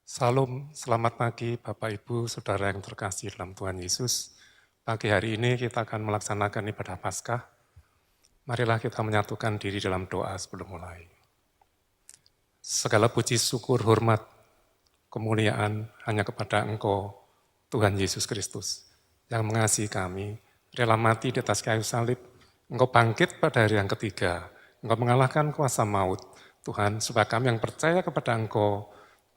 Salam, selamat pagi Bapak Ibu, Saudara yang terkasih dalam Tuhan Yesus. Pagi hari ini kita akan melaksanakan ibadah Paskah. Marilah kita menyatukan diri dalam doa sebelum mulai. Segala puji, syukur, hormat, kemuliaan hanya kepada Engkau, Tuhan Yesus Kristus, yang mengasihi kami, rela mati di atas kayu salib. Engkau bangkit pada hari yang ketiga. Engkau mengalahkan kuasa maut. Tuhan, supaya kami yang percaya kepada Engkau,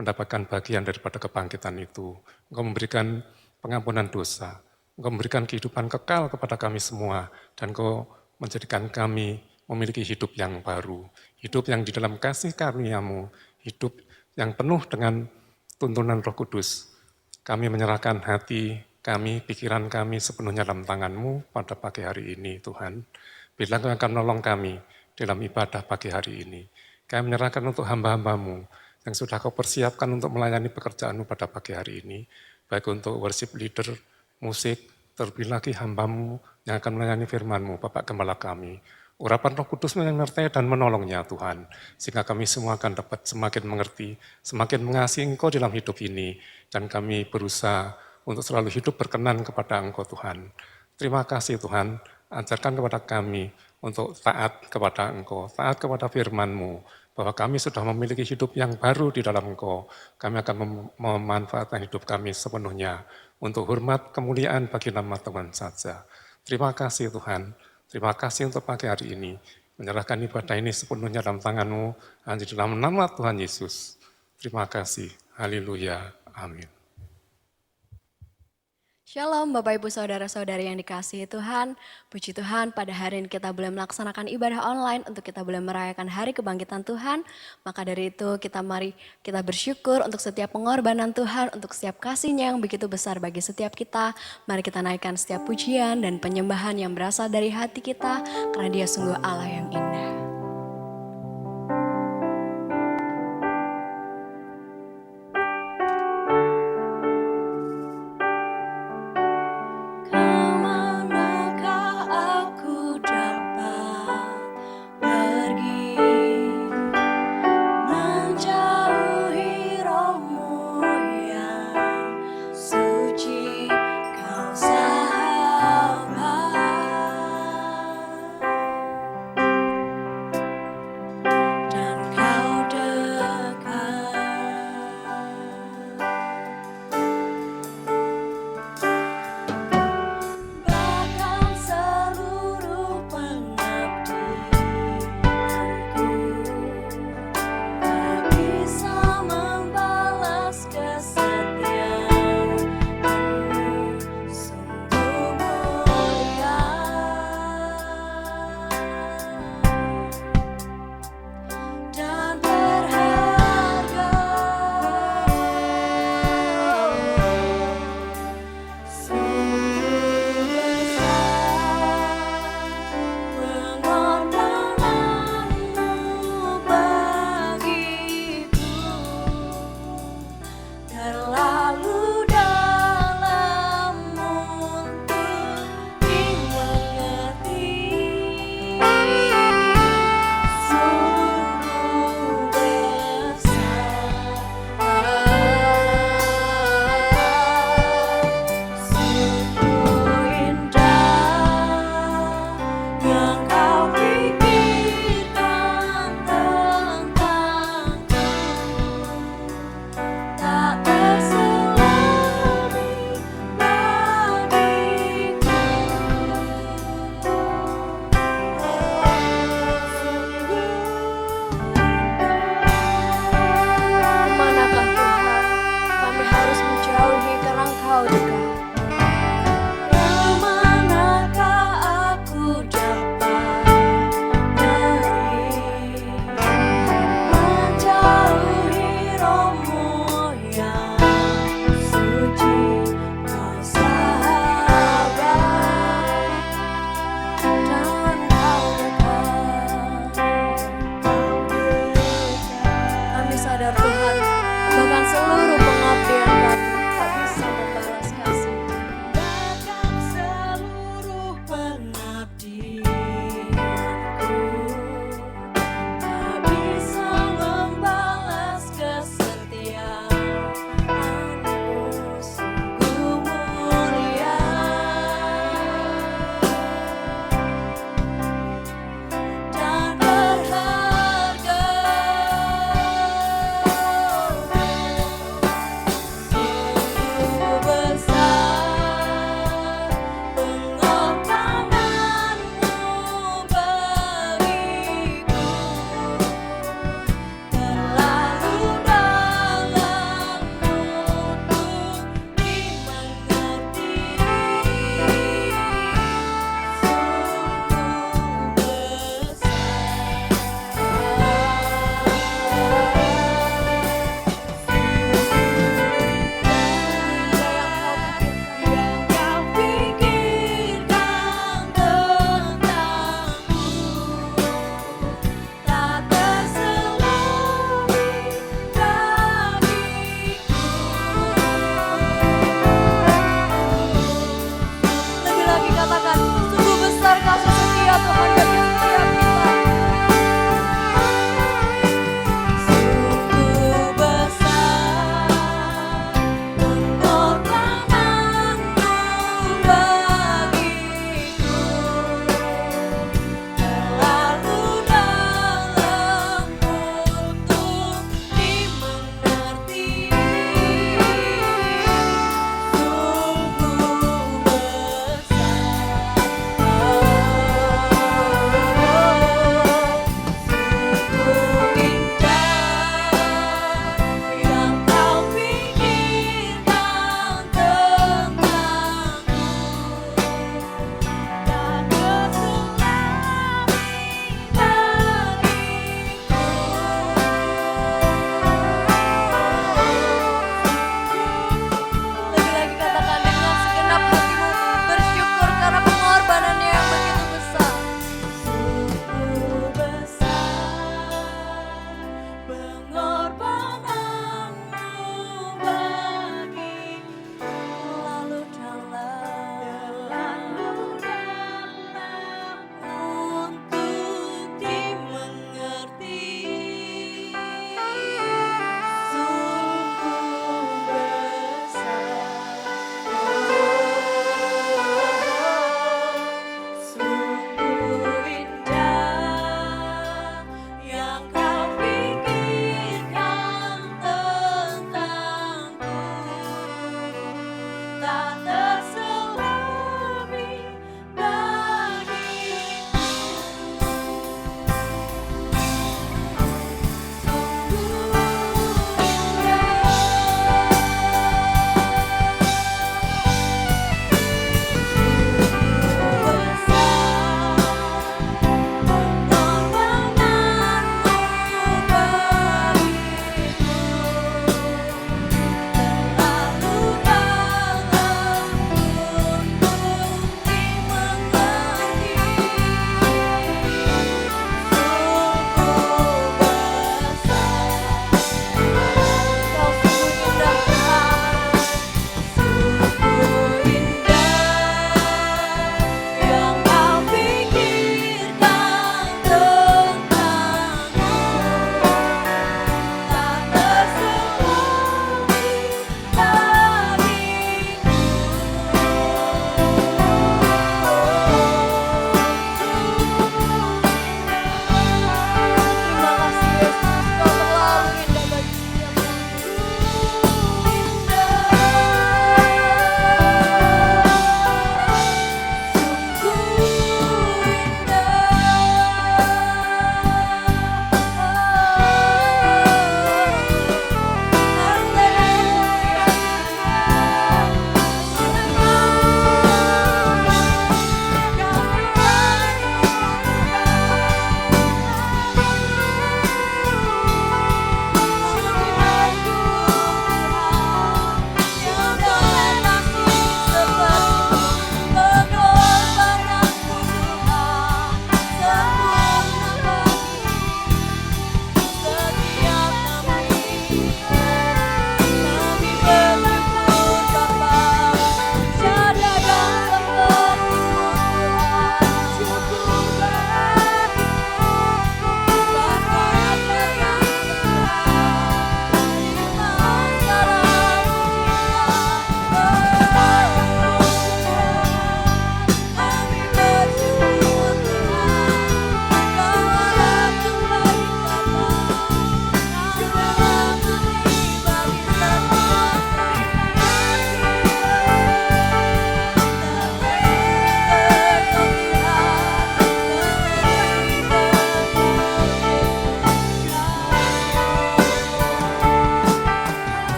mendapatkan bagian daripada kebangkitan itu. Engkau memberikan pengampunan dosa. Engkau memberikan kehidupan kekal kepada kami semua. Dan Engkau menjadikan kami memiliki hidup yang baru. Hidup yang di dalam kasih karunia-Mu. Hidup yang penuh dengan tuntunan Roh Kudus. Kami menyerahkan hati kami, pikiran kami sepenuhnya dalam tangan-Mu pada pagi hari ini, Tuhan. Bila Engkau akan menolong kami dalam ibadah pagi hari ini. Kami menyerahkan untuk hamba-hamba-Mu yang sudah Kau persiapkan untuk melayani pekerjaan-Mu pada pagi hari ini, baik untuk worship leader, musik, terlebih lagi hamba-Mu yang akan melayani firman-Mu, Bapak Gembala kami. Urapan Roh Kudus menyertai dan menolongnya Tuhan, sehingga kami semua akan dapat semakin mengerti, semakin mengasihi Engkau dalam hidup ini, dan kami berusaha untuk selalu hidup berkenan kepada Engkau Tuhan. Terima kasih Tuhan, ajarkan kepada kami untuk taat kepada Engkau, taat kepada firman-Mu, bahwa kami sudah memiliki hidup yang baru di dalam Engkau. Kami akan memanfaatkan hidup kami sepenuhnya untuk hormat kemuliaan bagi nama Tuhan saja. Terima kasih Tuhan, terima kasih untuk pagi hari ini. Menyerahkan ibadah ini sepenuhnya dalam tangan-Mu, hanya di dalam nama Tuhan Yesus. Terima kasih, haleluya, amin. Shalom Bapak Ibu Saudara-saudari yang dikasihi Tuhan. Puji Tuhan pada hari ini kita boleh melaksanakan ibadah online untuk kita boleh merayakan hari kebangkitan Tuhan. Maka dari itu mari kita bersyukur untuk setiap pengorbanan Tuhan, untuk setiap kasih-Nya yang begitu besar bagi setiap kita. Mari kita naikkan setiap pujian dan penyembahan yang berasal dari hati kita karena Dia sungguh Allah yang indah.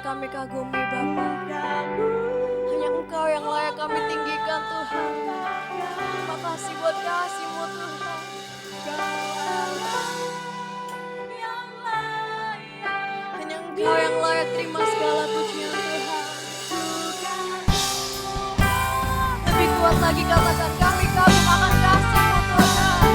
kami kagumi Bapa. Hanya Engkau yang layak kami tinggikan Tuhan. Terima kasih buat kasih-Mu Tuhan. Hanya Engkau yang layak terima segala pujian Tuhan. Lebih kuat lagi katakan kami kagum akan kasih-Mu Tuhan.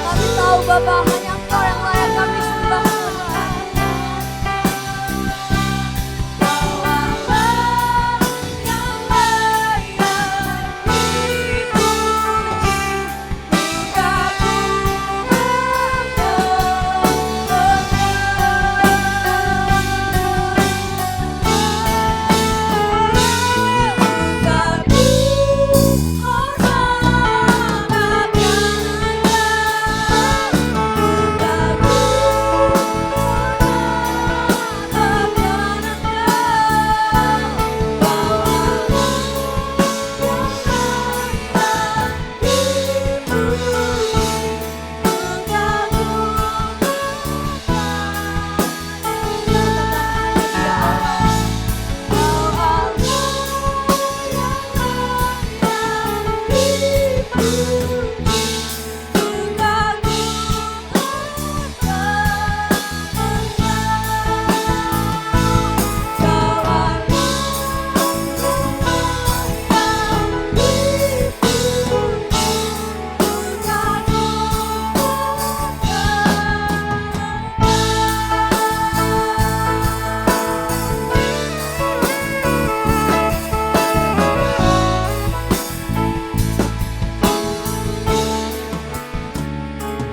Kami tahu Bapa hanya Engkau yang layak kami sembah Tuhan.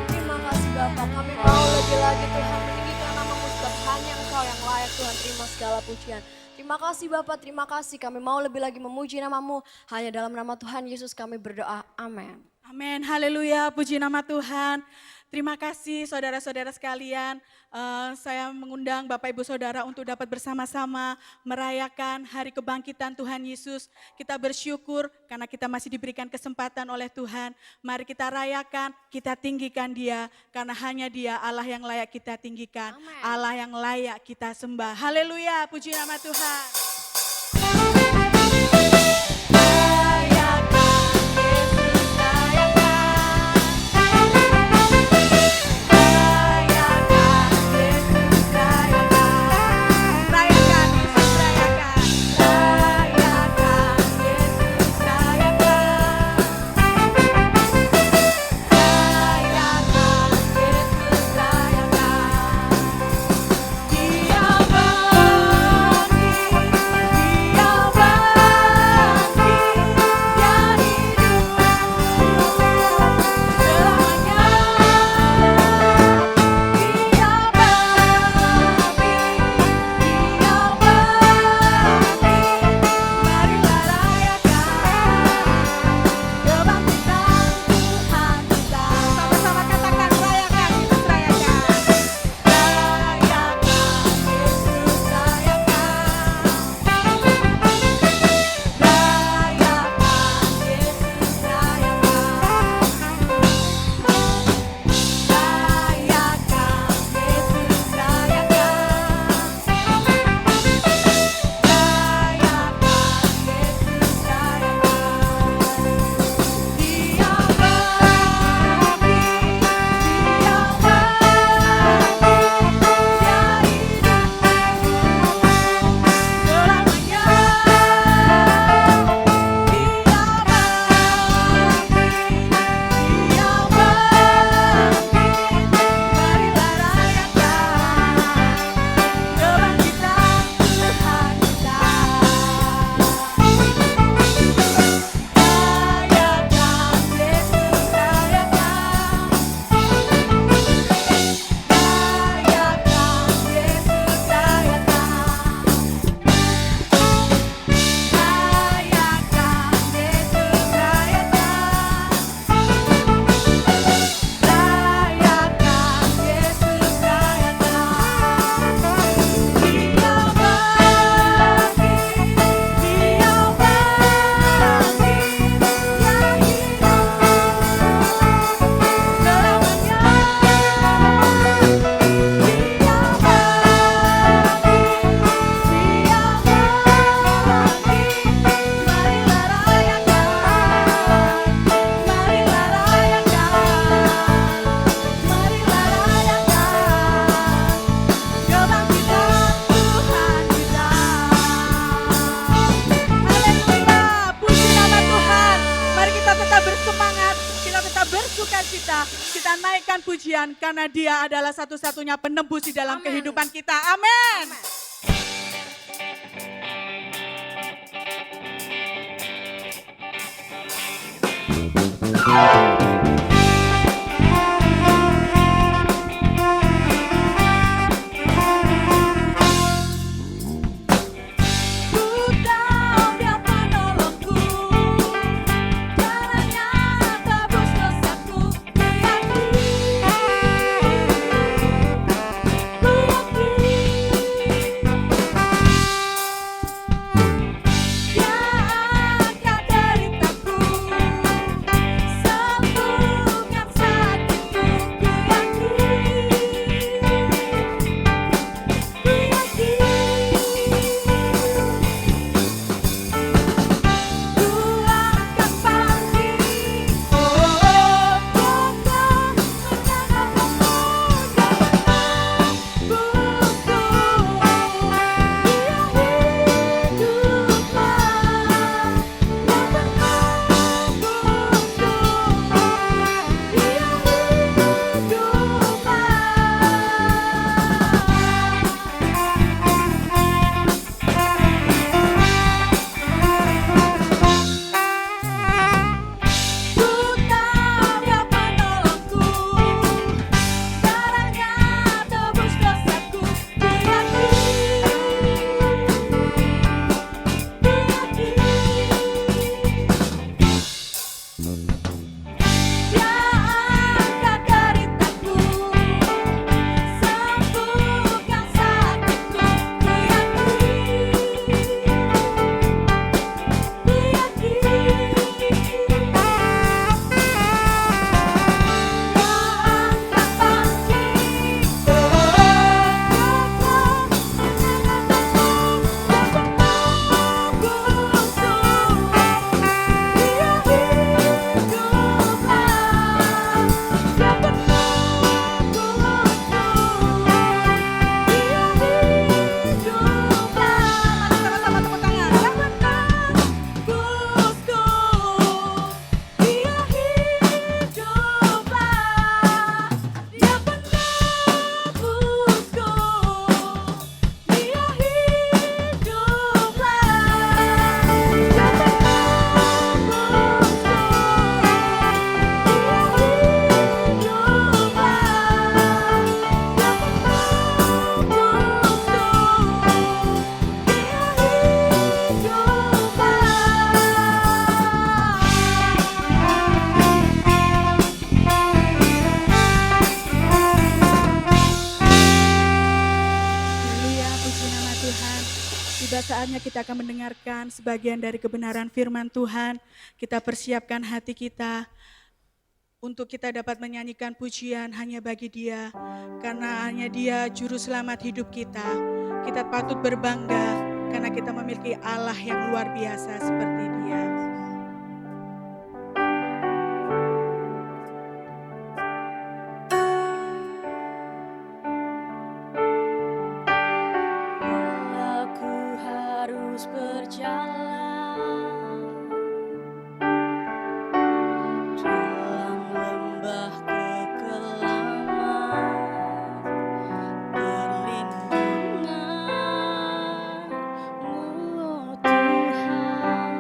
Terima kasih Bapa, kami mau lebih lagi Tuhan meninggikan nama-Mu sebab hanya Engkau yang layak Tuhan terima segala pujian. Terima kasih Bapa, terima kasih kami mau lebih lagi memuji nama-Mu. Hanya dalam nama Tuhan Yesus kami berdoa, amin. Amin, haleluya, puji nama Tuhan. Terima kasih saudara-saudara sekalian. Saya mengundang Bapak Ibu Saudara untuk dapat bersama-sama merayakan hari kebangkitan Tuhan Yesus. Kita bersyukur karena kita masih diberikan kesempatan oleh Tuhan. Mari kita rayakan, kita tinggikan Dia. Karena hanya Dia Allah yang layak kita tinggikan. Amin. Allah yang layak kita sembah. Haleluya, puji nama Tuhan. Dia bangkit kita naikkan pujian karena Dia adalah satu-satunya penebus di dalam kehidupan kita. Amin. Tiba saatnya kita akan mendengarkan sebagian dari kebenaran firman Tuhan. Kita persiapkan hati kita untuk kita dapat menyanyikan pujian hanya bagi Dia. Karena hanya Dia juru selamat hidup kita. Kita patut berbangga karena kita memiliki Allah yang luar biasa seperti Dia. Perlindungan-Mu, Tuhan.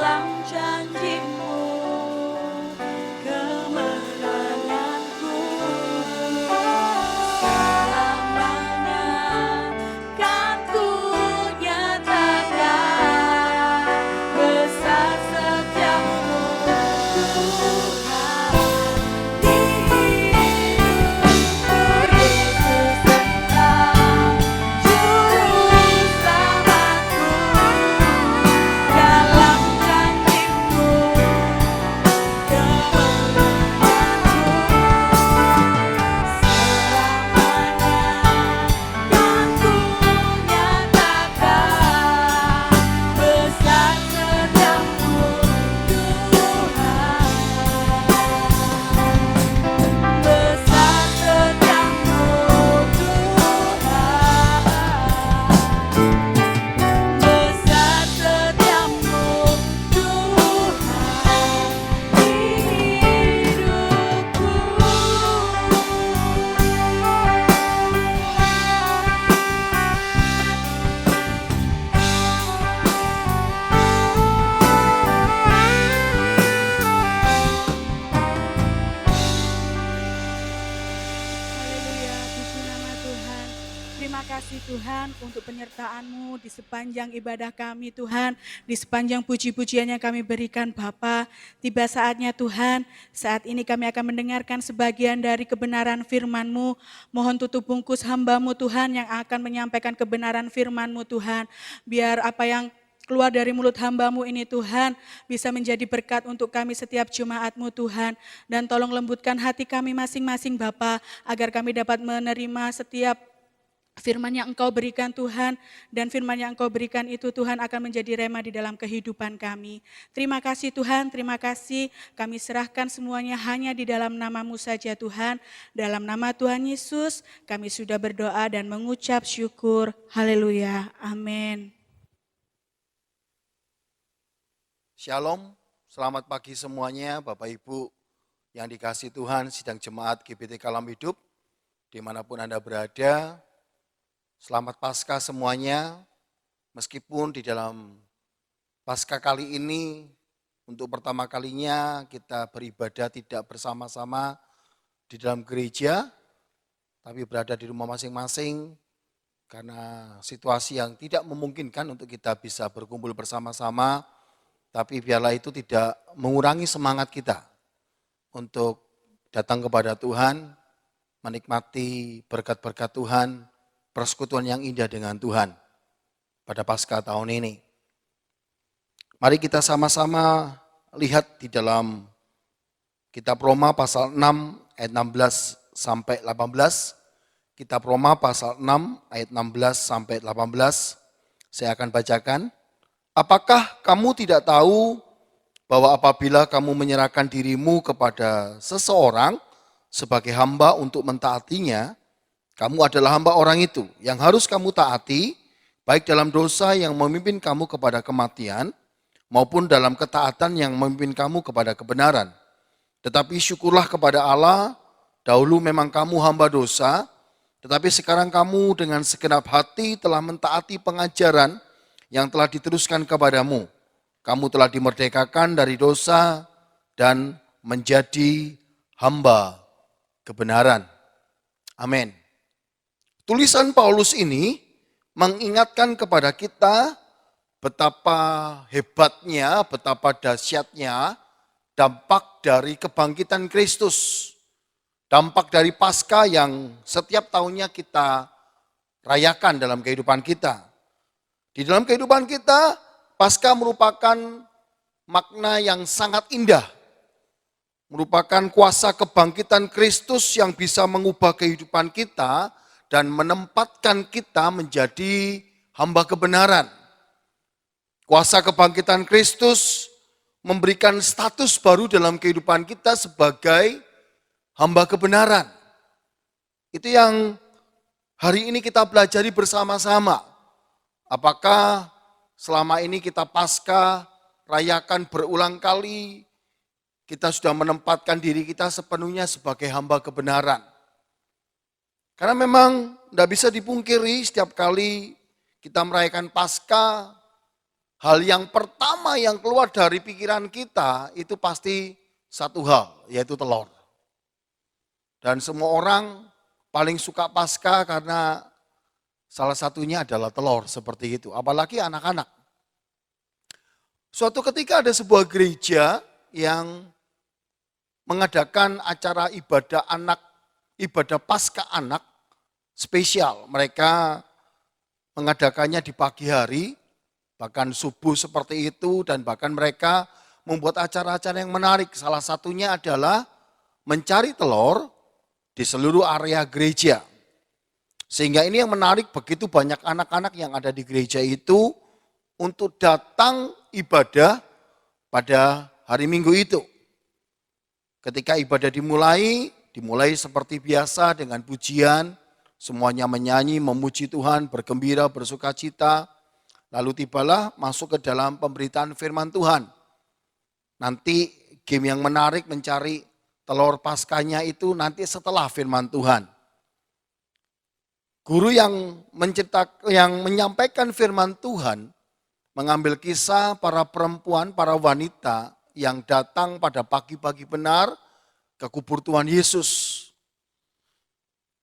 dalam janji-Mu, kemenanganku selamanya kan ku nyatakan, besar setiap-Mu Tuhan. Di hidupku Yesus Engkau juru selamatku, dalam janji-Mu Haleluya, puji nama Tuhan. Terima kasih Tuhan untuk penyertaan-Mu di sepanjang ibadah kami Tuhan, di sepanjang puji-pujian yang kami berikan Bapa. Tiba saatnya Tuhan, saat ini kami akan mendengarkan sebagian dari kebenaran firman-Mu. Mohon tutup bungkus hamba-Mu Tuhan yang akan menyampaikan kebenaran firman-Mu Tuhan. Biar apa yang keluar dari mulut hamba-Mu ini Tuhan, bisa menjadi berkat untuk kami setiap jemaat-Mu Tuhan. Dan tolong lembutkan hati kami masing-masing Bapa, agar kami dapat menerima setiap firman yang Engkau berikan Tuhan, dan firman yang Engkau berikan itu Tuhan akan menjadi rema di dalam kehidupan kami. Terima kasih Tuhan, terima kasih. Kami serahkan semuanya hanya di dalam nama-Mu saja Tuhan. Dalam nama Tuhan Yesus kami sudah berdoa dan mengucap syukur. Haleluya, amin. Shalom, selamat pagi semuanya Bapak Ibu yang dikasihi Tuhan, sidang jemaat GBT Kalam Hidup, dimanapun Anda berada. Selamat Paskah semuanya, meskipun di dalam Paskah kali ini untuk pertama kalinya kita beribadah tidak bersama-sama di dalam gereja, tapi berada di rumah masing-masing karena situasi yang tidak memungkinkan untuk kita bisa berkumpul bersama-sama. Tapi biarlah itu tidak mengurangi semangat kita untuk datang kepada Tuhan, menikmati berkat-berkat Tuhan, persekutuan yang indah dengan Tuhan pada Paskah tahun ini. Mari kita sama-sama lihat di dalam kitab Roma pasal 6 ayat 16 sampai 18. Kitab Roma pasal 6 ayat 16 sampai 18. Saya akan bacakan. Apakah kamu tidak tahu bahwa apabila kamu menyerahkan dirimu kepada seseorang sebagai hamba untuk mentaatinya, kamu adalah hamba orang itu yang harus kamu taati, baik dalam dosa yang memimpin kamu kepada kematian, maupun dalam ketaatan yang memimpin kamu kepada kebenaran. Tetapi syukurlah kepada Allah, dahulu memang kamu hamba dosa, tetapi sekarang kamu dengan segenap hati telah mentaati pengajaran yang telah diteruskan kepadamu. Kamu telah dimerdekakan dari dosa dan menjadi hamba kebenaran. Amin. Tulisan Paulus ini mengingatkan kepada kita betapa hebatnya, betapa dahsyatnya dampak dari kebangkitan Kristus. Dampak dari Paskah yang setiap tahunnya kita rayakan dalam kehidupan kita. Di dalam kehidupan kita, Paskah merupakan makna yang sangat indah. Merupakan kuasa kebangkitan Kristus yang bisa mengubah kehidupan kita dan menempatkan kita menjadi hamba kebenaran. Kuasa kebangkitan Kristus memberikan status baru dalam kehidupan kita sebagai hamba kebenaran. Itu yang hari ini kita pelajari bersama-sama. Apakah selama ini kita Paskah rayakan berulang kali, kita sudah menempatkan diri kita sepenuhnya sebagai hamba kebenaran. Karena memang tidak bisa dipungkiri setiap kali kita merayakan Paskah, hal yang pertama yang keluar dari pikiran kita itu pasti satu hal, yaitu telur. Dan semua orang paling suka Paskah karena salah satunya adalah telur seperti itu, apalagi anak-anak. Suatu ketika ada sebuah gereja yang mengadakan acara ibadah Paskah anak spesial. Mereka mengadakannya di pagi hari, bahkan subuh seperti itu, dan bahkan mereka membuat acara-acara yang menarik. Salah satunya adalah mencari telur di seluruh area gereja. Sehingga ini yang menarik, begitu banyak anak-anak yang ada di gereja itu untuk datang ibadah pada hari Minggu itu. Ketika ibadah dimulai seperti biasa dengan pujian, semuanya menyanyi, memuji Tuhan, bergembira, bersuka cita. Lalu tibalah masuk ke dalam pemberitaan firman Tuhan. Nanti game yang menarik mencari telur Paskahnya itu nanti setelah firman Tuhan. Guru yang menyampaikan firman Tuhan mengambil kisah para perempuan, para wanita yang datang pada pagi-pagi benar ke kubur Tuhan Yesus.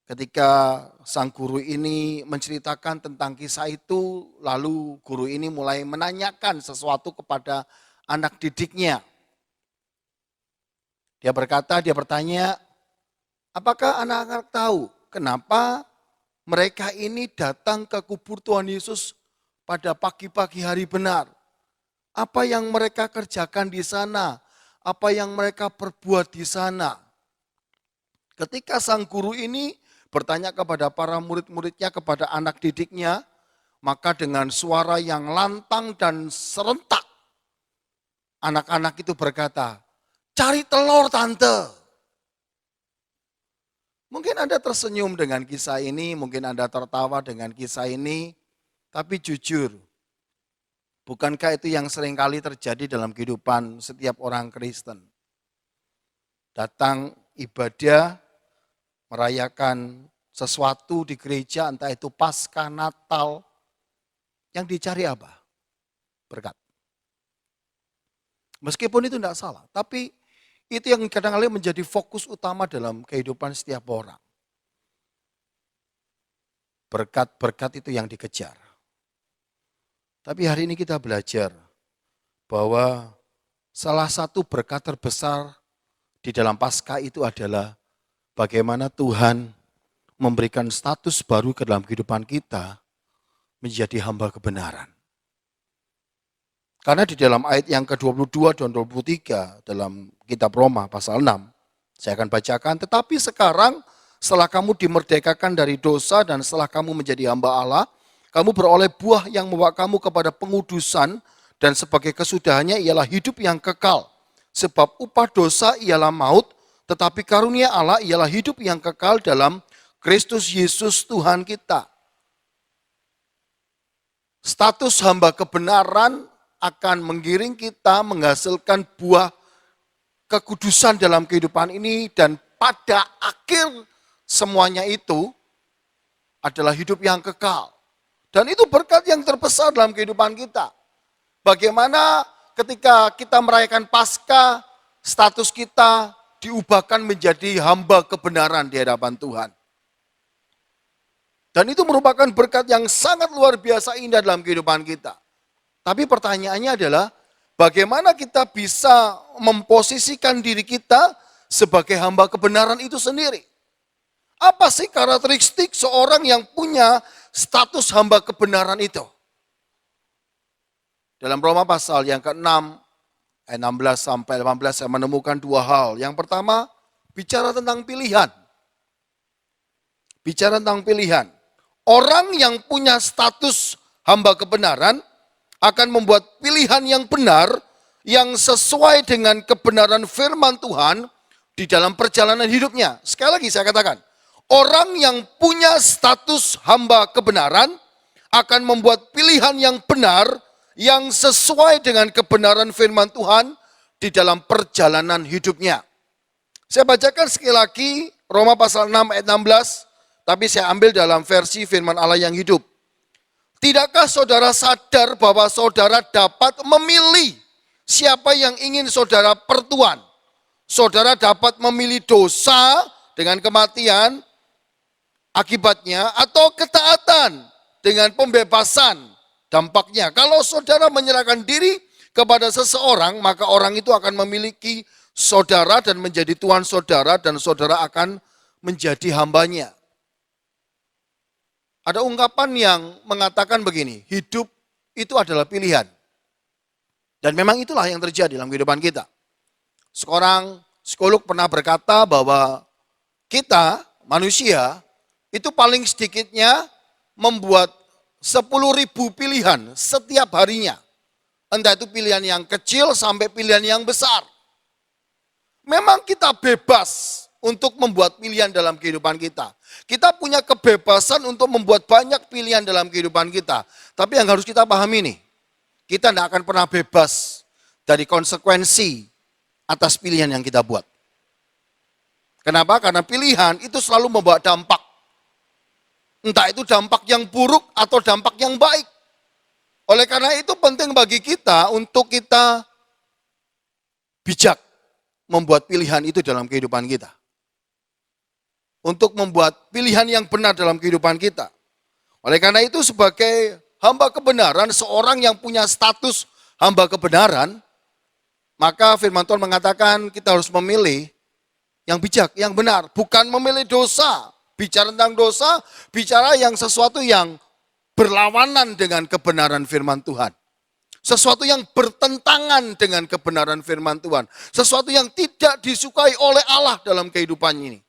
Ketika sang guru ini menceritakan tentang kisah itu, lalu guru ini mulai menanyakan sesuatu kepada anak didiknya. Dia bertanya, apakah anak-anak tahu kenapa mereka ini datang ke kubur Tuhan Yesus pada pagi-pagi hari benar? Apa yang mereka kerjakan di sana? Apa yang mereka perbuat di sana? Ketika sang guru ini bertanya kepada para murid-muridnya, kepada anak didiknya, maka dengan suara yang lantang dan serentak, anak-anak itu berkata, cari telur tante. Mungkin Anda tersenyum dengan kisah ini, mungkin Anda tertawa dengan kisah ini, tapi jujur, bukankah itu yang seringkali terjadi dalam kehidupan setiap orang Kristen? Datang ibadah, merayakan sesuatu di gereja, entah itu Paskah, Natal, yang dicari apa? Berkat. Meskipun itu tidak salah, tapi itu yang kadang-kadang menjadi fokus utama dalam kehidupan setiap orang. Berkat-berkat itu yang dikejar. Tapi hari ini kita belajar bahwa salah satu berkat terbesar di dalam Paskah itu adalah bagaimana Tuhan memberikan status baru ke dalam kehidupan kita menjadi hamba kebenaran. Karena di dalam ayat yang ke-22 dan 23 dalam kitab Roma pasal 6, saya akan bacakan, tetapi sekarang setelah kamu dimerdekakan dari dosa dan setelah kamu menjadi hamba Allah, kamu beroleh buah yang membawa kamu kepada pengudusan dan sebagai kesudahannya ialah hidup yang kekal. Sebab upah dosa ialah maut, tetapi karunia Allah ialah hidup yang kekal dalam Kristus Yesus Tuhan kita. Status hamba kebenaran akan menggiring kita menghasilkan buah kekudusan dalam kehidupan ini, dan pada akhir semuanya itu adalah hidup yang kekal. Dan itu berkat yang terbesar dalam kehidupan kita. Bagaimana ketika kita merayakan Paskah, status kita diubahkan menjadi hamba kebenaran di hadapan Tuhan. Dan itu merupakan berkat yang sangat luar biasa indah dalam kehidupan kita. Tapi pertanyaannya adalah, bagaimana kita bisa memposisikan diri kita sebagai hamba kebenaran itu sendiri? Apa sih karakteristik seorang yang punya status hamba kebenaran itu? Dalam Roma pasal yang ke-6, ayat 16 sampai 18 saya menemukan dua hal. Yang pertama, bicara tentang pilihan. Bicara tentang pilihan. Orang yang punya status hamba kebenaran akan membuat pilihan yang benar, yang sesuai dengan kebenaran firman Tuhan di dalam perjalanan hidupnya. Sekali lagi saya katakan, orang yang punya status hamba kebenaran akan membuat pilihan yang benar, yang sesuai dengan kebenaran firman Tuhan di dalam perjalanan hidupnya. Saya bacakan sekali lagi Roma pasal 6 ayat 16, tapi saya ambil dalam versi firman Allah yang hidup. Tidakkah saudara sadar bahwa saudara dapat memilih siapa yang ingin saudara pertuan? Saudara dapat memilih dosa dengan kematian akibatnya atau ketaatan dengan pembebasan dampaknya. Kalau saudara menyerahkan diri kepada seseorang, maka orang itu akan memiliki saudara dan menjadi tuan saudara dan saudara akan menjadi hambanya. Ada ungkapan yang mengatakan begini, hidup itu adalah pilihan. Dan memang itulah yang terjadi dalam kehidupan kita. Seorang psikolog pernah berkata bahwa kita, manusia, itu paling sedikitnya membuat 10.000 pilihan setiap harinya. Entah itu pilihan yang kecil sampai pilihan yang besar. Memang kita bebas untuk membuat pilihan dalam kehidupan kita. Kita punya kebebasan untuk membuat banyak pilihan dalam kehidupan kita. Tapi yang harus kita pahami nih, kita tidak akan pernah bebas dari konsekuensi atas pilihan yang kita buat. Kenapa? Karena pilihan itu selalu membawa dampak. Entah itu dampak yang buruk atau dampak yang baik. Oleh karena itu penting bagi kita untuk kita bijak membuat pilihan itu dalam kehidupan kita. Untuk membuat pilihan yang benar dalam kehidupan kita. Oleh karena itu sebagai hamba kebenaran, seorang yang punya status hamba kebenaran, maka firman Tuhan mengatakan kita harus memilih yang bijak, yang benar. Bukan memilih dosa. Bicara tentang dosa, bicara yang sesuatu yang berlawanan dengan kebenaran firman Tuhan. Sesuatu yang bertentangan dengan kebenaran firman Tuhan. Sesuatu yang tidak disukai oleh Allah dalam kehidupan ini.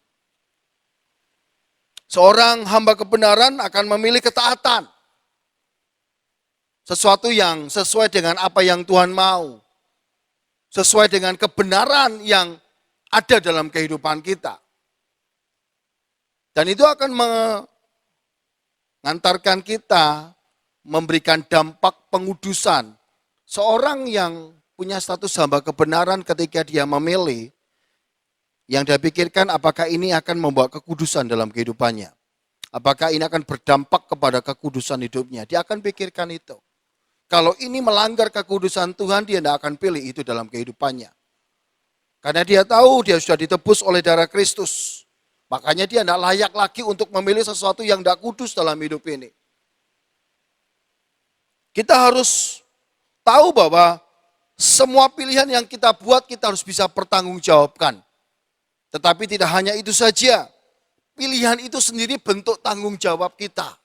Seorang hamba kebenaran akan memilih ketaatan. Sesuatu yang sesuai dengan apa yang Tuhan mau. Sesuai dengan kebenaran yang ada dalam kehidupan kita. Dan itu akan mengantarkan kita memberikan dampak pengudusan. Seorang yang punya status hamba kebenaran ketika dia memilih, yang dia pikirkan apakah ini akan membawa kekudusan dalam kehidupannya. Apakah ini akan berdampak kepada kekudusan hidupnya. Dia akan pikirkan itu. Kalau ini melanggar kekudusan Tuhan, dia tidak akan pilih itu dalam kehidupannya. Karena dia tahu dia sudah ditebus oleh darah Kristus. Makanya dia tidak layak lagi untuk memilih sesuatu yang tidak kudus dalam hidup ini. Kita harus tahu bahwa semua pilihan yang kita buat kita harus bisa pertanggungjawabkan. Tetapi tidak hanya itu saja, pilihan itu sendiri bentuk tanggung jawab kita.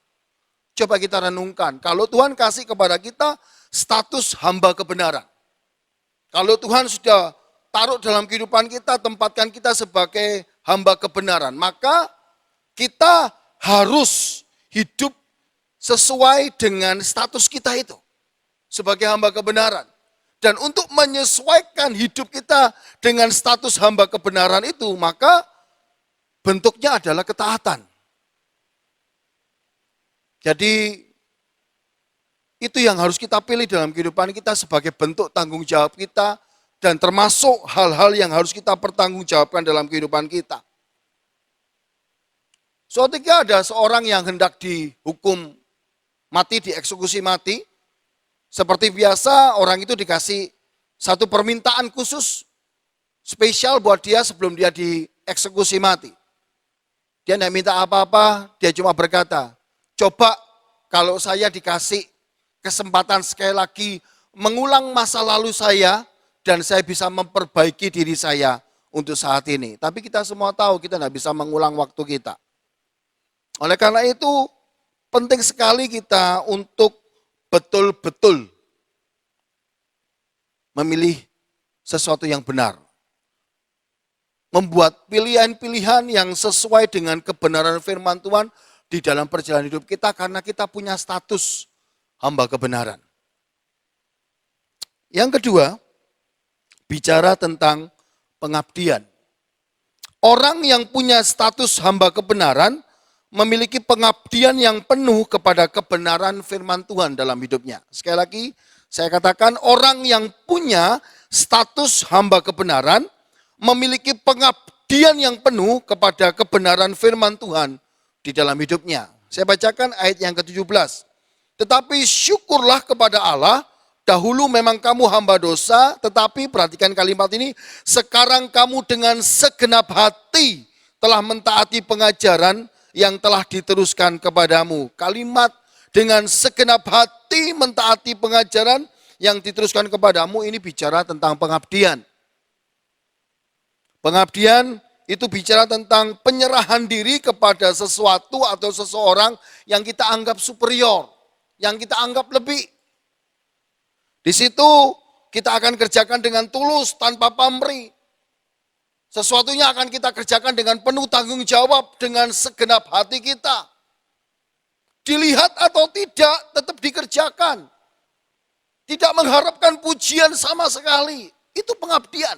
Coba kita renungkan, kalau Tuhan kasih kepada kita status hamba kebenaran. Kalau Tuhan sudah taruh dalam kehidupan kita, tempatkan kita sebagai hamba kebenaran, maka kita harus hidup sesuai dengan status kita itu sebagai hamba kebenaran. Dan untuk menyesuaikan hidup kita dengan status hamba kebenaran itu, maka bentuknya adalah ketaatan. Jadi itu yang harus kita pilih dalam kehidupan kita sebagai bentuk tanggung jawab kita dan termasuk hal-hal yang harus kita pertanggungjawabkan dalam kehidupan kita. Suatu ketika ada seorang yang hendak dihukum mati, dieksekusi mati. Seperti biasa orang itu dikasih satu permintaan khusus spesial buat dia sebelum dia dieksekusi mati. Dia tidak minta apa-apa, dia cuma berkata, coba kalau saya dikasih kesempatan sekali lagi mengulang masa lalu saya dan saya bisa memperbaiki diri saya untuk saat ini. Tapi kita semua tahu kita tidak bisa mengulang waktu kita. Oleh karena itu penting sekali kita untuk betul-betul memilih sesuatu yang benar. Membuat pilihan-pilihan yang sesuai dengan kebenaran firman Tuhan di dalam perjalanan hidup kita karena kita punya status hamba kebenaran. Yang kedua, bicara tentang pengabdian. Orang yang punya status hamba kebenaran memiliki pengabdian yang penuh kepada kebenaran firman Tuhan dalam hidupnya. Sekali lagi, saya katakan orang yang punya status hamba kebenaran memiliki pengabdian yang penuh kepada kebenaran firman Tuhan di dalam hidupnya. Saya bacakan ayat yang ke-17. Tetapi syukurlah kepada Allah, dahulu memang kamu hamba dosa, tetapi perhatikan kalimat ini, sekarang kamu dengan segenap hati telah mentaati pengajaran yang telah diteruskan kepadamu. Kalimat dengan segenap hati mentaati pengajaran yang diteruskan kepadamu ini bicara tentang pengabdian. Pengabdian itu bicara tentang penyerahan diri kepada sesuatu atau seseorang yang kita anggap superior, yang kita anggap lebih. Di situ kita akan kerjakan dengan tulus, tanpa pamrih. Sesuatunya akan kita kerjakan dengan penuh tanggung jawab, dengan segenap hati kita. Dilihat atau tidak, tetap dikerjakan. Tidak mengharapkan pujian sama sekali. Itu pengabdian.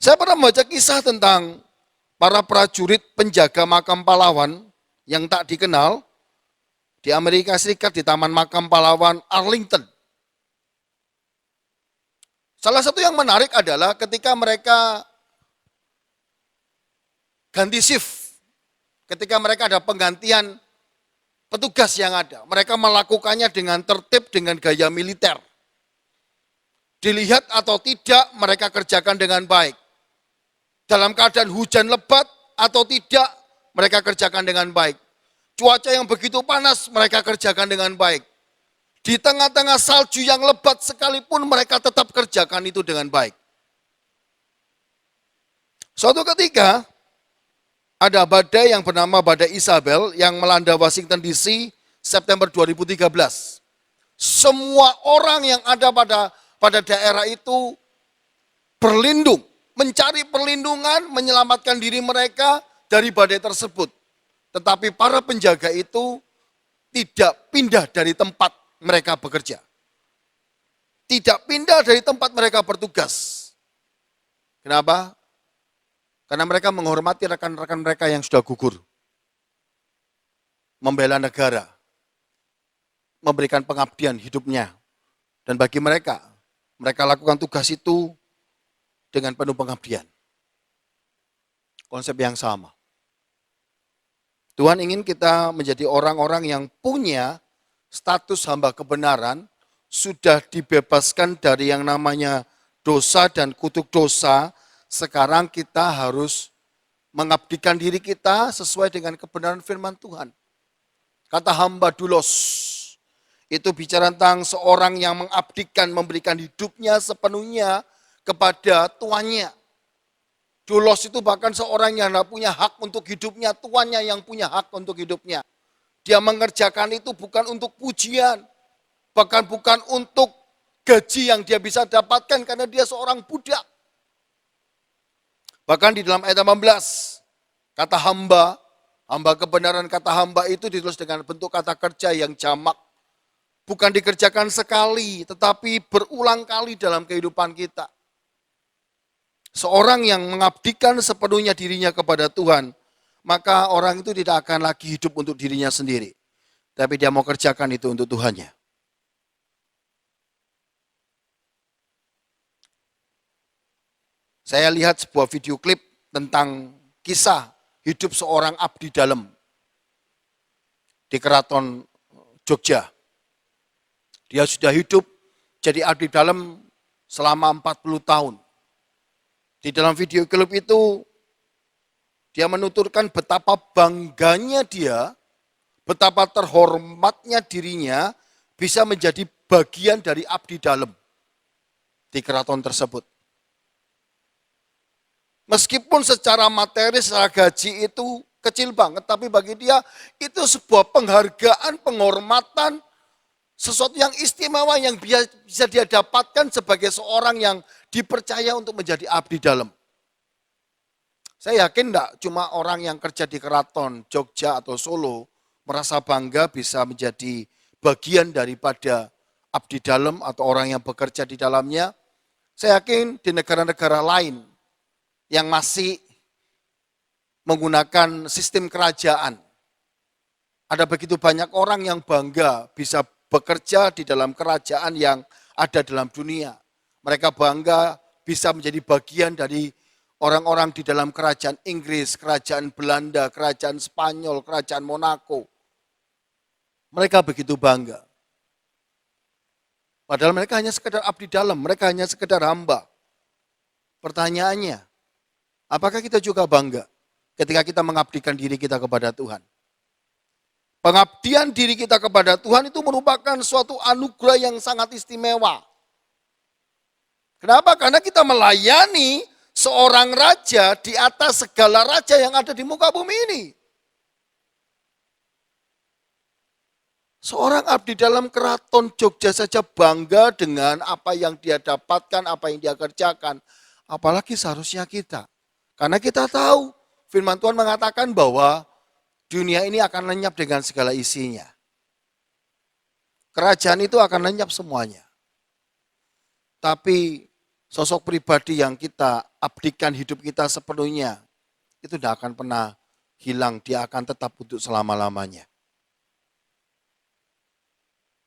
Saya pernah membaca kisah tentang para prajurit penjaga makam pahlawan yang tak dikenal di Amerika Serikat di Taman Makam Pahlawan Arlington. Salah satu yang menarik adalah ketika mereka ganti shift, ketika mereka ada penggantian petugas yang ada, mereka melakukannya dengan tertib, dengan gaya militer. Dilihat atau tidak, mereka kerjakan dengan baik. Dalam keadaan hujan lebat atau tidak, mereka kerjakan dengan baik. Cuaca yang begitu panas, mereka kerjakan dengan baik. Di tengah-tengah salju yang lebat sekalipun, mereka tetap kerjakan itu dengan baik. Suatu ketika, ada badai yang bernama badai Isabel yang melanda Washington DC September 2013. Semua orang yang ada pada daerah itu berlindung, mencari perlindungan, menyelamatkan diri mereka dari badai tersebut. Tetapi para penjaga itu tidak pindah dari tempat mereka bekerja. Tidak pindah dari tempat mereka bertugas. Kenapa? Karena mereka menghormati rekan-rekan mereka yang sudah gugur. Membela negara. Memberikan pengabdian hidupnya. Dan bagi mereka lakukan tugas itu dengan penuh pengabdian. Konsep yang sama. Tuhan ingin kita menjadi orang-orang yang punya status hamba kebenaran, sudah dibebaskan dari yang namanya dosa dan kutuk dosa. Sekarang kita harus mengabdikan diri kita sesuai dengan kebenaran firman Tuhan. Kata hamba doulos, itu bicara tentang seorang yang mengabdikan, memberikan hidupnya sepenuhnya kepada tuannya. Doulos itu bahkan seorang yang tidak punya hak untuk hidupnya, tuannya yang punya hak untuk hidupnya. Dia mengerjakan itu bukan untuk pujian, bahkan bukan untuk gaji yang dia bisa dapatkan karena dia seorang budak. Bahkan di dalam ayat 18, kata hamba kebenaran, kata hamba itu ditulis dengan bentuk kata kerja yang jamak. Bukan dikerjakan sekali, tetapi berulang kali dalam kehidupan kita. Seorang yang mengabdikan sepenuhnya dirinya kepada Tuhan, maka orang itu tidak akan lagi hidup untuk dirinya sendiri. Tapi dia mau kerjakan itu untuk Tuhannya. Saya lihat sebuah video klip tentang kisah hidup seorang abdi dalam di Keraton Jogja. Dia sudah hidup jadi abdi dalam selama 40 tahun. Di dalam video klip itu, dia menuturkan betapa bangganya dia, betapa terhormatnya dirinya bisa menjadi bagian dari abdi dalam di keraton tersebut. Meskipun secara materi, secara gaji itu kecil banget, tapi bagi dia itu sebuah penghargaan, penghormatan, sesuatu yang istimewa yang bisa dia dapatkan sebagai seorang yang dipercaya untuk menjadi abdi dalam. Saya yakin enggak cuma orang yang kerja di keraton Jogja atau Solo merasa bangga bisa menjadi bagian daripada abdi dalam atau orang yang bekerja di dalamnya. Saya yakin di negara-negara lain yang masih menggunakan sistem kerajaan, ada begitu banyak orang yang bangga bisa bekerja di dalam kerajaan yang ada dalam dunia. Mereka bangga bisa menjadi bagian dari orang-orang di dalam kerajaan Inggris, kerajaan Belanda, kerajaan Spanyol, kerajaan Monaco. Mereka begitu bangga. Padahal mereka hanya sekedar abdi dalam, mereka hanya sekedar hamba. Pertanyaannya, apakah kita juga bangga ketika kita mengabdikan diri kita kepada Tuhan? Pengabdian diri kita kepada Tuhan itu merupakan suatu anugerah yang sangat istimewa. Kenapa? Karena kita melayani seorang raja di atas segala raja yang ada di muka bumi ini. Seorang abdi dalam keraton Jogja saja bangga dengan apa yang dia dapatkan, apa yang dia kerjakan. Apalagi seharusnya kita. Karena kita tahu firman Tuhan mengatakan bahwa dunia ini akan lenyap dengan segala isinya. Kerajaan itu akan lenyap semuanya. Tapi sosok pribadi yang kita abdikan hidup kita sepenuhnya, itu tidak akan pernah hilang, dia akan tetap untuk selama-lamanya.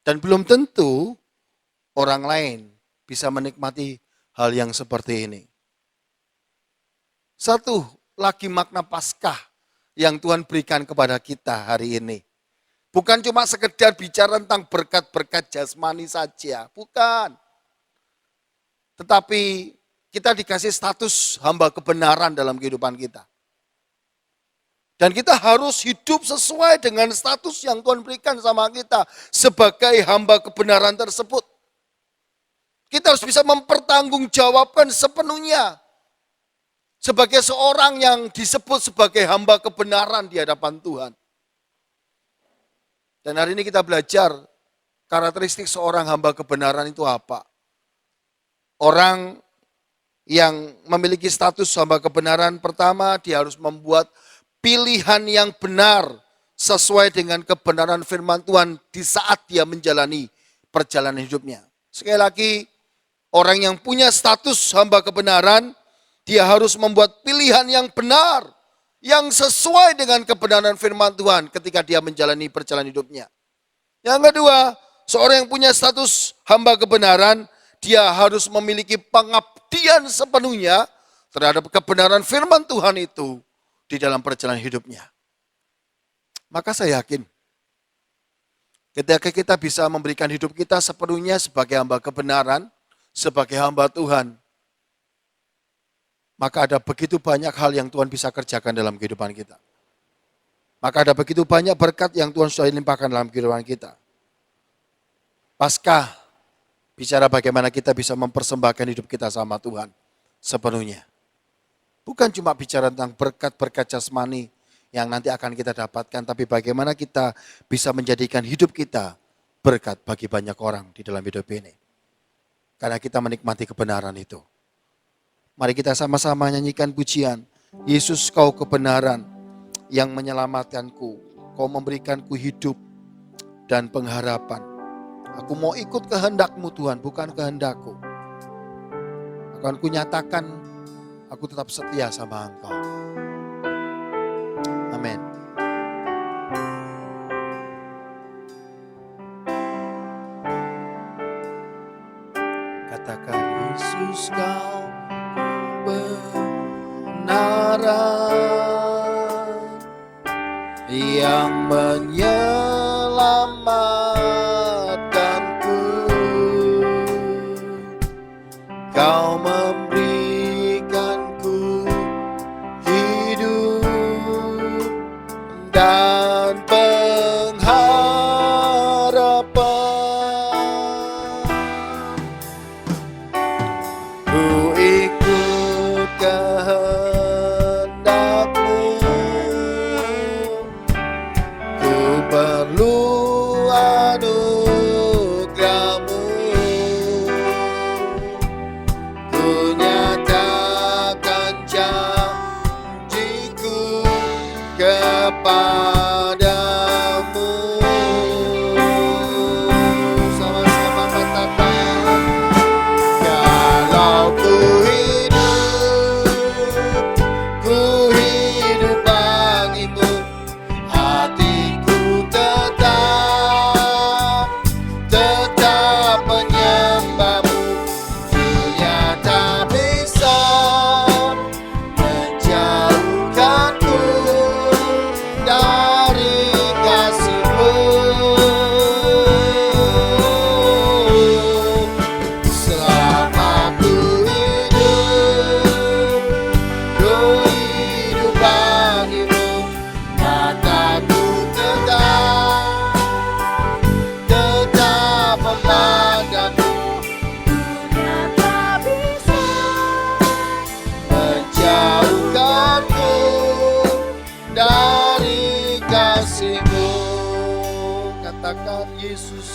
Dan belum tentu orang lain bisa menikmati hal yang seperti ini. Satu lagi makna Paskah yang Tuhan berikan kepada kita hari ini. Bukan cuma sekedar bicara tentang berkat-berkat jasmani saja, bukan. Tetapi kita dikasih status hamba kebenaran dalam kehidupan kita. Dan kita harus hidup sesuai dengan status yang Tuhan berikan sama kita sebagai hamba kebenaran tersebut. Kita harus bisa mempertanggungjawabkan sepenuhnya sebagai seorang yang disebut sebagai hamba kebenaran di hadapan Tuhan. Dan hari ini kita belajar karakteristik seorang hamba kebenaran itu apa. Orang yang memiliki status hamba kebenaran, pertama dia harus membuat pilihan yang benar sesuai dengan kebenaran firman Tuhan di saat dia menjalani perjalanan hidupnya. Sekali lagi, orang yang punya status hamba kebenaran, dia harus membuat pilihan yang benar, yang sesuai dengan kebenaran firman Tuhan ketika dia menjalani perjalanan hidupnya. Yang kedua, seorang yang punya status hamba kebenaran, dia harus memiliki pengabdian sepenuhnya terhadap kebenaran firman Tuhan itu di dalam perjalanan hidupnya. Maka saya yakin, ketika kita bisa memberikan hidup kita sepenuhnya sebagai hamba kebenaran, sebagai hamba Tuhan, maka ada begitu banyak hal yang Tuhan bisa kerjakan dalam kehidupan kita. Maka ada begitu banyak berkat yang Tuhan sudah limpahkan dalam kehidupan kita. Paskah bicara bagaimana kita bisa mempersembahkan hidup kita sama Tuhan sepenuhnya. Bukan cuma bicara tentang berkat-berkat jasmani yang nanti akan kita dapatkan, tapi bagaimana kita bisa menjadikan hidup kita berkat bagi banyak orang di dalam hidup ini. Karena kita menikmati kebenaran itu. Mari kita sama-sama nyanyikan pujian. Yesus, kau kebenaran yang menyelamatkanku. Kau memberikanku hidup dan pengharapan. Aku mau ikut kehendak-Mu Tuhan, bukan kehendak-Ku. Akan kunyatakan, aku tetap setia sama Engkau. Amin. Katakan Yesus kau kebenaran yang menyelamatkanku. Kau memberikanku hidup dan pengharapan. Ku ikut kehendak-Mu, ku perlu anugerah-Mu, ku nyatakan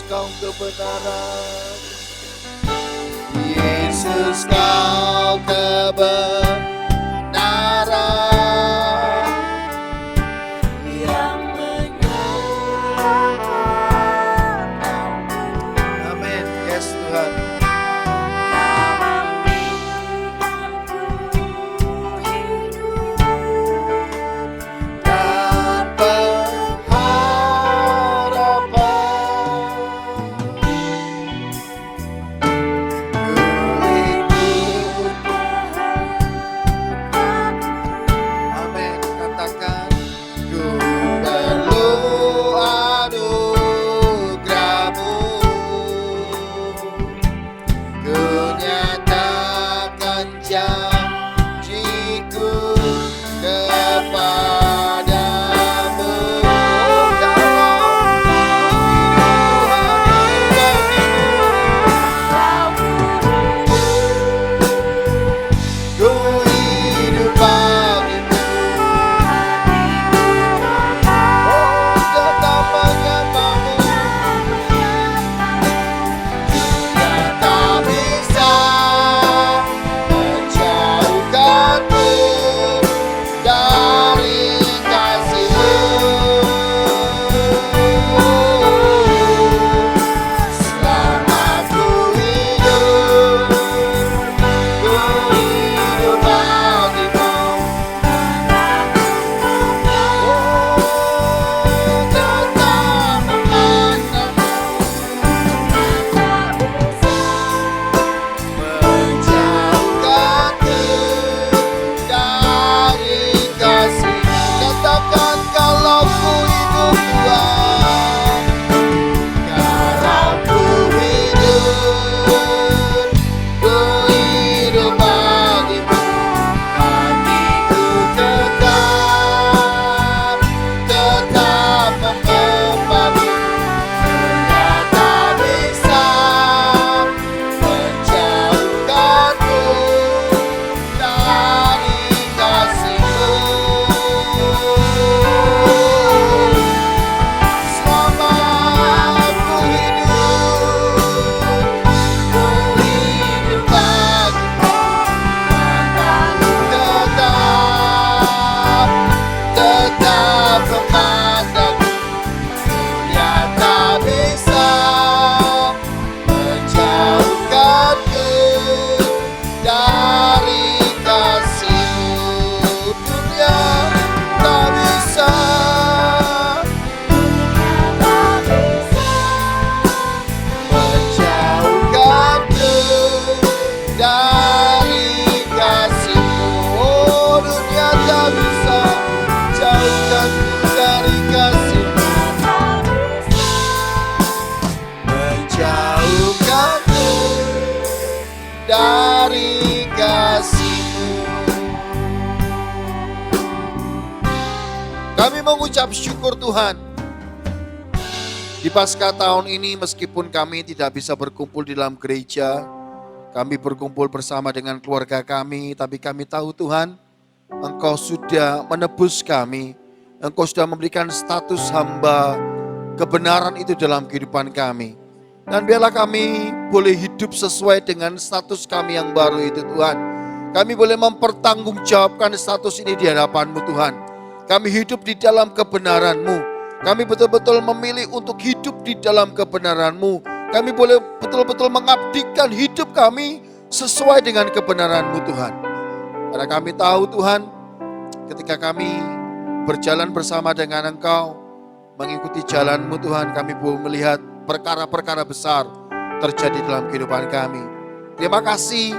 Engkau kebenaran. Yesus kau kebenaran yang menyelamatkan. Amin. Yes Tuhan. Dari kasih-Mu. Kami mengucap syukur Tuhan. Di Paskah tahun ini meskipun kami tidak bisa berkumpul di dalam gereja, kami berkumpul bersama dengan keluarga kami, tapi kami tahu Tuhan, Engkau sudah menebus kami, Engkau sudah memberikan status hamba kebenaran itu dalam kehidupan kami. Dan biarlah kami boleh hidup sesuai dengan status kami yang baru itu Tuhan. Kami boleh mempertanggungjawabkan status ini di hadapan-Mu Tuhan. Kami hidup di dalam kebenaran-Mu. Kami betul-betul memilih untuk hidup di dalam kebenaran-Mu. Kami boleh betul-betul mengabdikan hidup kami sesuai dengan kebenaran-Mu Tuhan. Karena kami tahu Tuhan, ketika kami berjalan bersama dengan Engkau, mengikuti jalan-Mu Tuhan, kami boleh melihat perkara-perkara besar terjadi dalam kehidupan kami. Terima kasih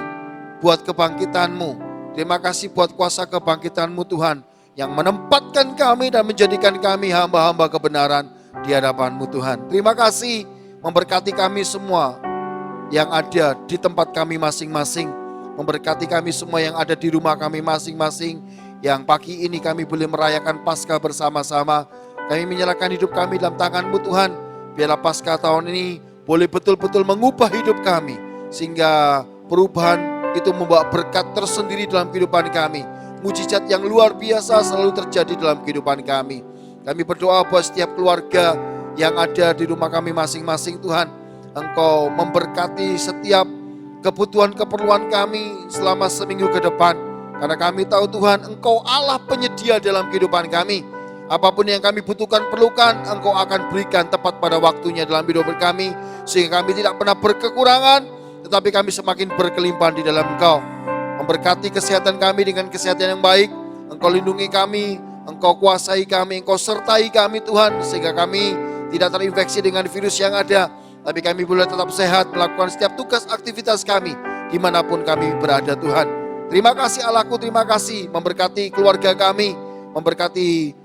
buat kebangkitan-Mu. Terima kasih buat kuasa kebangkitan-Mu Tuhan, yang menempatkan kami dan menjadikan kami hamba-hamba kebenaran di hadapan-Mu Tuhan. Terima kasih memberkati kami semua yang ada di tempat kami masing-masing. Memberkati kami semua yang ada di rumah kami masing-masing. Yang pagi ini kami boleh merayakan Paskah bersama-sama. Kami menyerahkan hidup kami dalam tangan-Mu Tuhan. Biarlah Paskah tahun ini boleh betul-betul mengubah hidup kami. Sehingga perubahan itu membawa berkat tersendiri dalam kehidupan kami. Mujizat yang luar biasa selalu terjadi dalam kehidupan kami. Kami berdoa buat setiap keluarga yang ada di rumah kami masing-masing Tuhan. Engkau memberkati setiap kebutuhan keperluan kami selama seminggu ke depan. Karena kami tahu Tuhan, Engkau Allah penyedia dalam kehidupan kami. Apapun yang kami butuhkan, perlukan, Engkau akan berikan tepat pada waktunya dalam hidup kami. Sehingga kami tidak pernah berkekurangan, tetapi kami semakin berkelimpahan di dalam Engkau. Memberkati kesehatan kami dengan kesehatan yang baik. Engkau lindungi kami, Engkau kuasai kami, Engkau sertai kami Tuhan. Sehingga kami tidak terinfeksi dengan virus yang ada. Tapi kami boleh tetap sehat, melakukan setiap tugas aktivitas kami, dimanapun kami berada Tuhan. Terima kasih Allahku, terima kasih memberkati keluarga kami, memberkati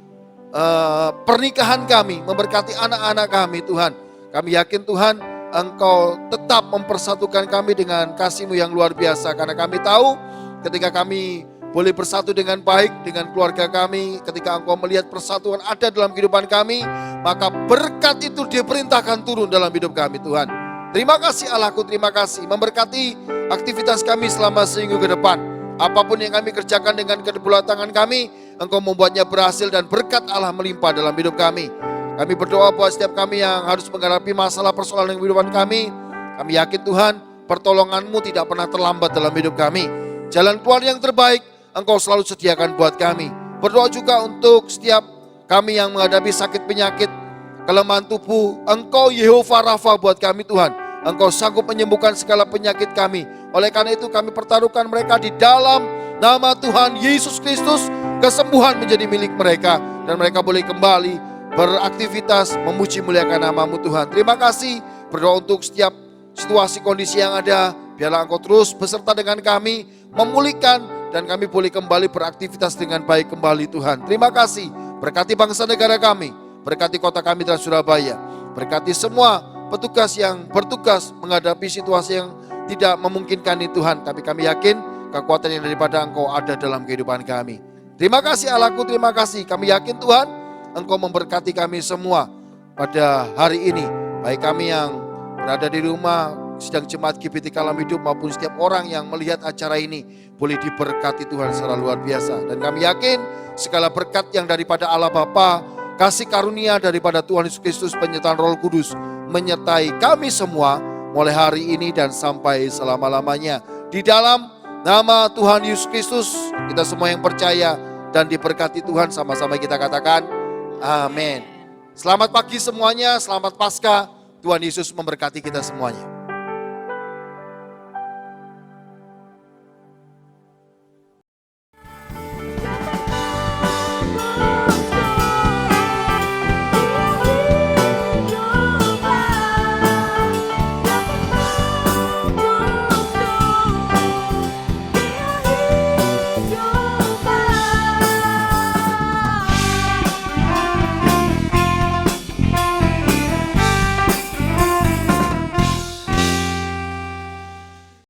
pernikahan kami, memberkati anak-anak kami Tuhan. Kami yakin Tuhan, Engkau tetap mempersatukan kami dengan kasih-Mu yang luar biasa. Karena kami tahu ketika kami boleh bersatu dengan baik dengan keluarga kami, ketika Engkau melihat persatuan ada dalam kehidupan kami, maka berkat itu diperintahkan turun dalam hidup kami Tuhan. Terima kasih Allahku, terima kasih memberkati aktivitas kami selama seminggu ke depan. Apapun yang kami kerjakan dengan kedua tangan kami, Engkau membuatnya berhasil dan berkat Allah melimpah dalam hidup kami. Kami berdoa buat setiap kami yang harus menghadapi masalah persoalan kehidupan kami. Kami yakin Tuhan, pertolongan-Mu tidak pernah terlambat dalam hidup kami. Jalan keluar yang terbaik Engkau selalu sediakan buat kami. Berdoa juga untuk setiap kami yang menghadapi sakit penyakit, kelemahan tubuh. Engkau Yehova Rafa buat kami Tuhan. Engkau sanggup menyembuhkan segala penyakit kami. Oleh karena itu kami pertaruhkan mereka di dalam nama Tuhan Yesus Kristus. Kesembuhan menjadi milik mereka. Dan mereka boleh kembali beraktivitas memuji muliakan nama-Mu Tuhan. Terima kasih. Berdoa untuk setiap situasi kondisi yang ada. Biarlah Engkau terus beserta dengan kami. Memulihkan dan kami boleh kembali beraktivitas dengan baik kembali Tuhan. Terima kasih. Berkati bangsa negara kami. Berkati kota kami dan Surabaya. Berkati semua petugas yang bertugas menghadapi situasi yang tidak memungkinkan ini Tuhan. Tapi kami yakin kekuatan yang daripada Engkau ada dalam kehidupan kami. Terima kasih Allahku, terima kasih. Kami yakin Tuhan, Engkau memberkati kami semua pada hari ini. Baik kami yang berada di rumah, sidang jemaat GBT Kalam Hidup maupun setiap orang yang melihat acara ini boleh diberkati Tuhan secara luar biasa. Dan kami yakin segala berkat yang daripada Allah Bapa, kasih karunia daripada Tuhan Yesus Kristus, penyertaan Roh Kudus menyertai kami semua mulai hari ini dan sampai selama-lamanya. Di dalam nama Tuhan Yesus Kristus, kita semua yang percaya dan diberkati Tuhan, sama-sama kita katakan amin. Selamat pagi semuanya, selamat Paskah. Tuhan Yesus memberkati kita semuanya.